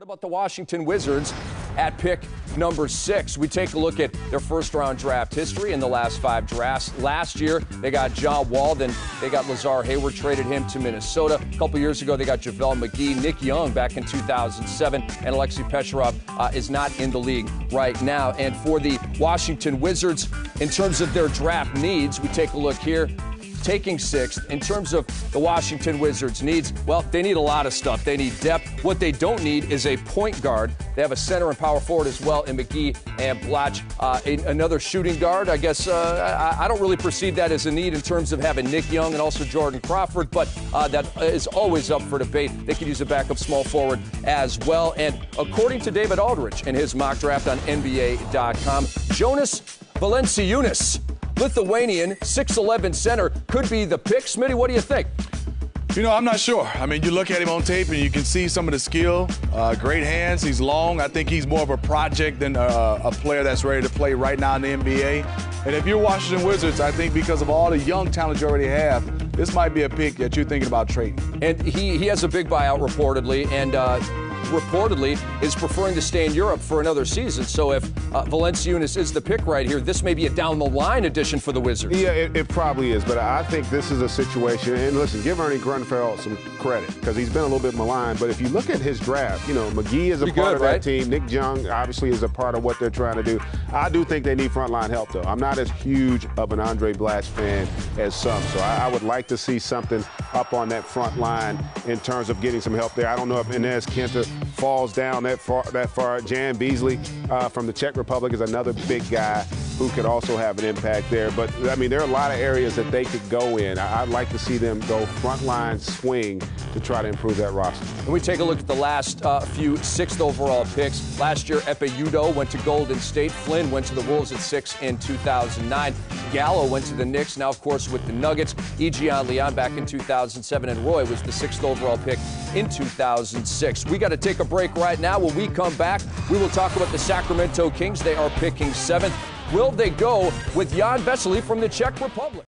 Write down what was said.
What about the Washington Wizards at pick number 6? We take a look at their first-round draft history in the last 5 drafts. Last year, they got John Wall, then they got Lazar Hayward, traded him to Minnesota. A couple years ago, they got JaVale McGee, Nick Young back in 2007, and Alexei Pesharov is not in the league right now. And for the Washington Wizards, in terms of their draft needs, we take a look here. Taking 6th, in terms of the Washington Wizards' needs, well, they need a lot of stuff. They need depth. What they don't need is a point guard. They have a center and power forward as well in McGee and Blach. Another shooting guard, I guess I don't really perceive that as a need in terms of having Nick Young and also Jordan Crawford, but that is always up for debate. They could use a backup small forward as well. And according to David Aldridge in his mock draft on NBA.com, Jonas Valanciunas, Lithuanian 6'11" center, could be the pick. Smitty, what do you think? You know, I'm not sure. I mean, you look at him on tape and you can see some of the skill. Great hands. He's long. I think he's more of a project than a player that's ready to play right now in the NBA. And if you're Washington Wizards, I think because of all the young talent you already have, this might be a pick that you're thinking about trading. And he has a big buyout reportedly, and reportedly is preferring to stay in Europe for another season. So if Valanciunas is the pick right here, this may be a down-the-line addition for the Wizards. Yeah, it probably is. But I think this is a situation, and listen, give Ernie Grunfeld some credit because he's been a little bit maligned. But if you look at his draft, you know, McGee is a part of that team. Nick Young obviously is a part of what they're trying to do. I do think they need frontline help, though. I'm not as huge of an Andre Blach fan as some. So I would like to see something up on that front line in terms of getting some help there. I don't know if Inez Kenta falls down that far. Jan Beasley from the Czech Republic is another big guy who could also have an impact there. But, I mean, there are a lot of areas that they could go in. I'd like to see them go frontline swing to try to improve that roster. And we take a look at the last few 6th overall picks. Last year, Epe Udoh went to Golden State. Flynn went to the Wolves at 6 in 2009. Gallo went to the Knicks, now, of course, with the Nuggets. Ejian Leon back in 2007. And Roy was the 6th overall pick in 2006. We got to take a break right now. When we come back, we will talk about the Sacramento Kings. They are picking 7th. Will they go with Jan Vesely from the Czech Republic?